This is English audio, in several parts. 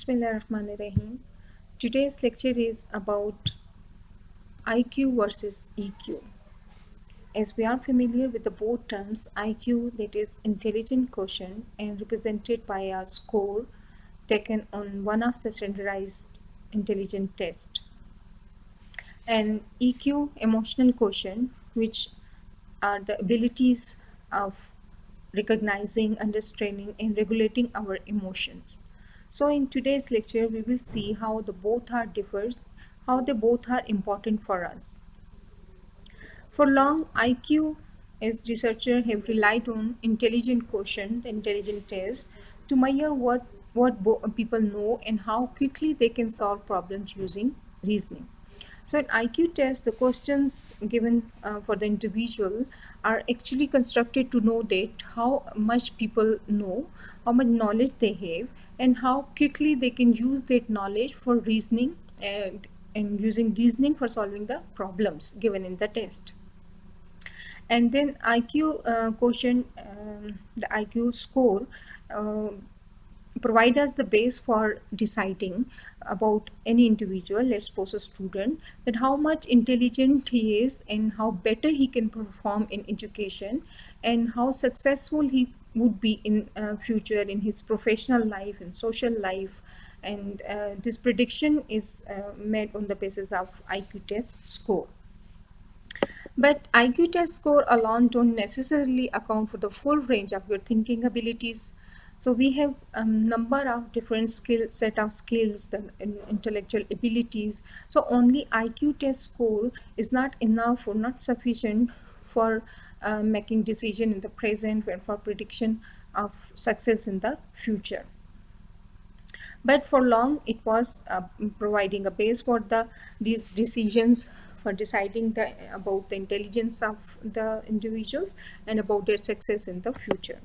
Bismillahirrahmanirrahim. Today's lecture is about IQ versus EQ. As we are familiar with the both terms, IQ, that is intelligent quotient, and represented by a score taken on one of the standardized intelligent test, and EQ, emotional quotient, which are the abilities of recognizing, understanding, and regulating our emotions. So in today's lecture, we will see how the both are differs, how they both are important for us. For long, IQ, as researchers have relied on intelligent quotient, intelligent test to measure what people know and how quickly they can solve problems using reasoning. So in IQ test, the questions given for the individual are actually constructed to know that how much people know, how much knowledge they have, and how quickly they can use that knowledge for reasoning and using reasoning for solving the problems given in the test. And then IQ quotient, the IQ score uh, provide us the base for deciding about any individual. Let's suppose a student, that how much intelligent he is and how better he can perform in education and how successful he would be in future in his professional life and social life. And this prediction is made on the basis of IQ test score. But IQ test score alone don't necessarily account for the full range of your thinking abilities. So we have a number of different set of skills, the intellectual abilities. So only IQ test score is not enough or not sufficient for making decision in the present and for prediction of success in the future. But for long, it was providing a base for these decisions, for deciding about the intelligence of the individuals and about their success in the future.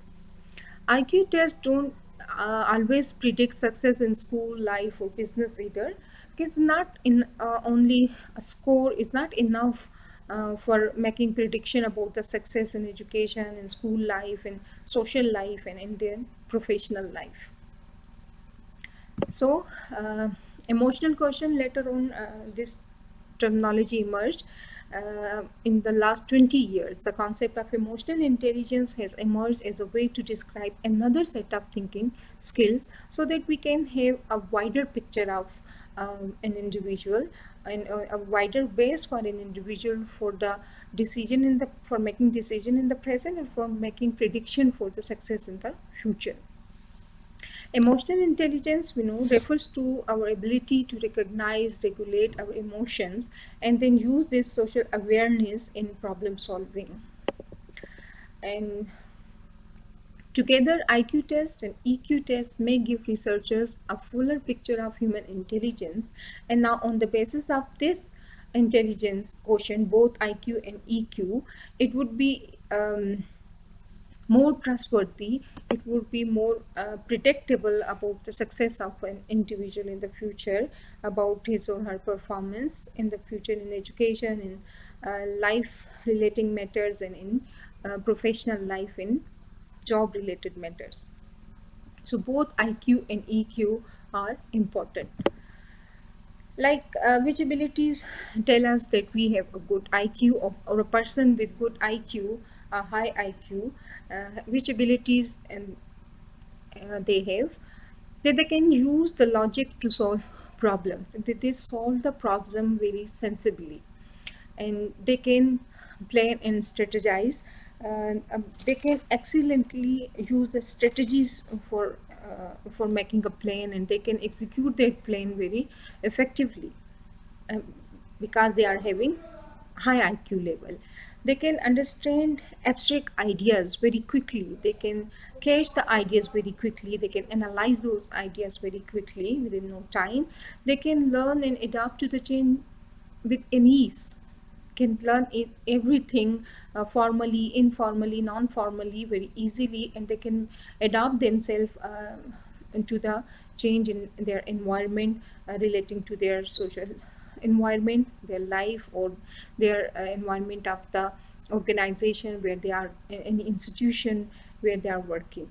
IQ tests don't always predict success in school life or business either. It's not in only a score is not enough for making prediction about the success in education, in school life, in social life, and in their professional life. So, emotional quotient, later on, this terminology emerged. In the last 20 years, the concept of emotional intelligence has emerged as a way to describe another set of thinking skills so that we can have a wider picture of an individual and a wider base for an individual for the decision in the for making decision in the present and for making prediction for the success in the future. Emotional intelligence, we know, refers to our ability to recognize, regulate our emotions, and then use this social awareness in problem solving. And together, IQ test and EQ test may give researchers a fuller picture of human intelligence. And now, on the basis of this intelligence quotient, both IQ and EQ, it would be more trustworthy, it would be more predictable about the success of an individual in the future, about his or her performance in the future in education, in life relating matters, and in professional life, in job related matters. So both IQ and EQ are important. Like which abilities tell us that we have a good IQ, or a person with good IQ, a high IQ, which abilities and they have, that they can use the logic to solve problems, that they solve the problem very sensibly, and they can plan and strategize. They can excellently use the strategies for making a plan, and they can execute that plan very effectively, um, because they are having high IQ level. They can understand abstract ideas very quickly. They can catch the ideas very quickly. They can analyze those ideas very quickly within no time. They can learn and adapt to the change with ease. Can learn everything formally, informally, non-formally very easily, and they can adapt themselves into the change in their environment, relating to their social environment, their life, or their environment of the organization where they are, any institution where they are working.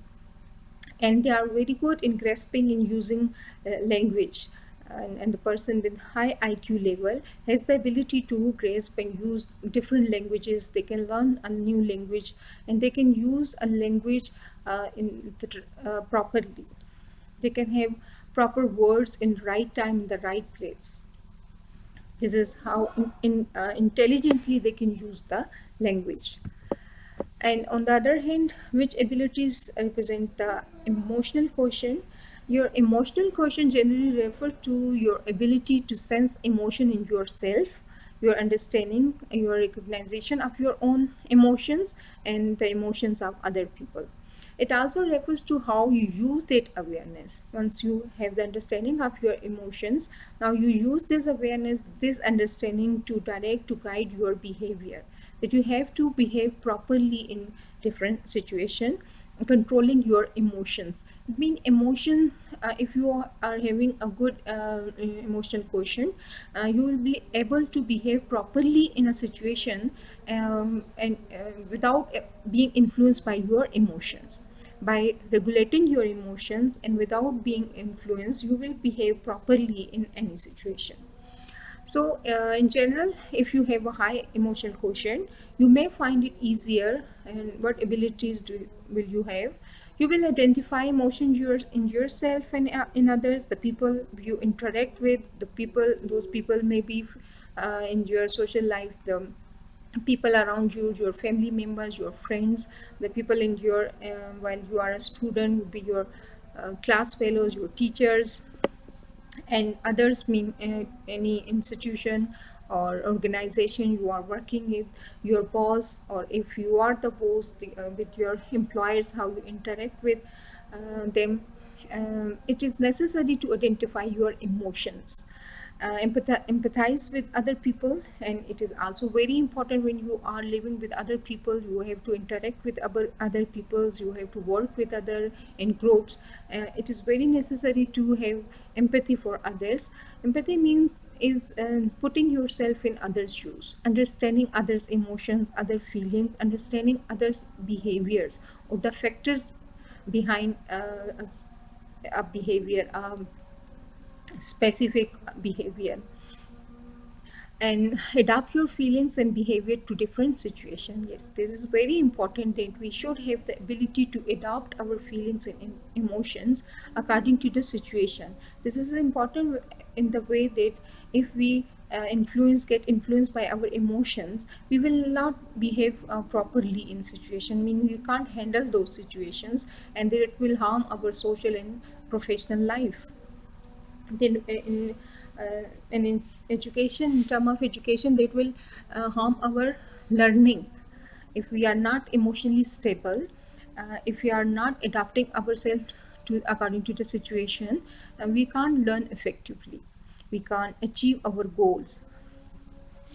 and they are very good in grasping in using language, and the person with high IQ level has the ability to grasp and use different languages. They can learn a new language, and they can use a language properly. They can have proper words in right time in the right place. This is how intelligently they can use the language. And on the other hand, which abilities represent the emotional quotient? Your emotional quotient generally refer to your ability to sense emotion in yourself, your understanding, your recognition of your own emotions and the emotions of other people. It also refers to how you use that awareness. Once you have the understanding of your emotions, now you use this awareness, this understanding to direct, to guide your behavior. That you have to behave properly in different situation, controlling your emotions. I mean emotion, if you are having a good emotional quotient, you will be able to behave properly in a situation, and without being influenced by your emotions. By regulating your emotions and without being influenced, you will behave properly in any situation. So, in general, if you have a high emotional quotient, you may find it easier. And what abilities will you have? You will identify emotions in yourself and in others, the people you interact with, those people may be in your social life, the people around you, your family members, your friends, the people in your while you are a student would be your class fellows, your teachers, and others mean any institution or organization you are working with, your boss, or if you are the boss, with your employers, how you interact with them. It is necessary to identify your emotions, empathize with other people, and it is also very important when you are living with other people. You have to interact with other peoples, you have to work with other in groups. It is very necessary to have empathy for others. Empathy means is putting yourself in others' shoes, understanding others' emotions, other feelings, understanding others' behaviors or the factors behind a behavior, specific behavior, and adapt your feelings and behavior to different situations. Yes, this is very important that we should have the ability to adapt our feelings and emotions according to the situation. This is important in the way that if we get influenced by our emotions, we will not behave properly in situation. I mean, we can't handle those situations, and that it will harm our social and professional life. Then in education, in term of education, that will harm our learning. If we are not emotionally stable, if we are not adapting ourselves to according to the situation, we can't learn effectively, we can't achieve our goals.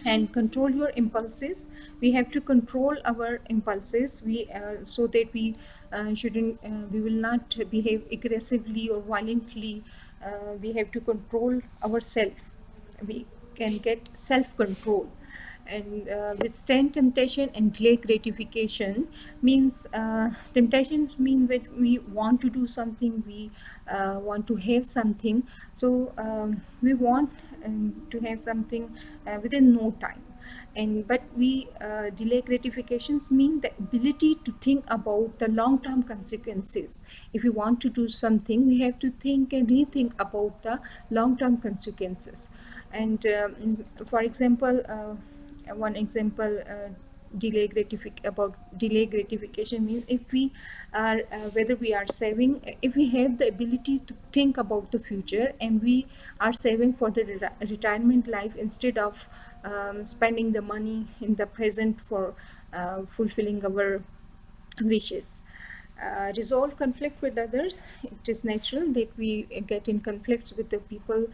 And control your impulses. We have to control our impulses, we so that we shouldn't we will not behave aggressively or violently. We have to control ourselves. We can get self control. And withstand temptation and delay gratification means, temptation means that we want to do something, we want to have something. So we want to have something within no time. And but we delay gratifications mean the ability to think about the long term consequences. If we want to do something, we have to think and rethink about the long term consequences. And for example, one example, delay gratification means if we are whether we are saving, if we have the ability to think about the future and we are saving for the retirement life instead of spending the money in the present for fulfilling our wishes. Resolve conflict with others. It is natural that we get in conflicts with the people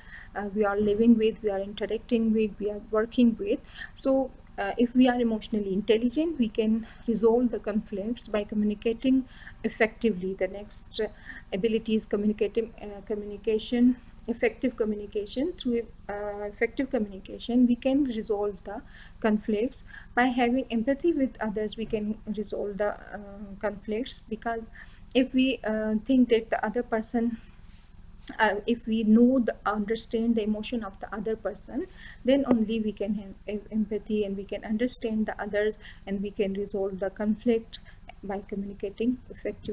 we are living with, we are interacting with, we are working with. So if we are emotionally intelligent, we can resolve the conflicts by communicating effectively. The next ability is communication. Effective communication. Through effective communication, we can resolve the conflicts. By having empathy with others, we can resolve the conflicts, because if we think that the other person, if we know the understand the emotion of the other person, then only we can have empathy, and we can understand the others, and we can resolve the conflict by communicating effectively.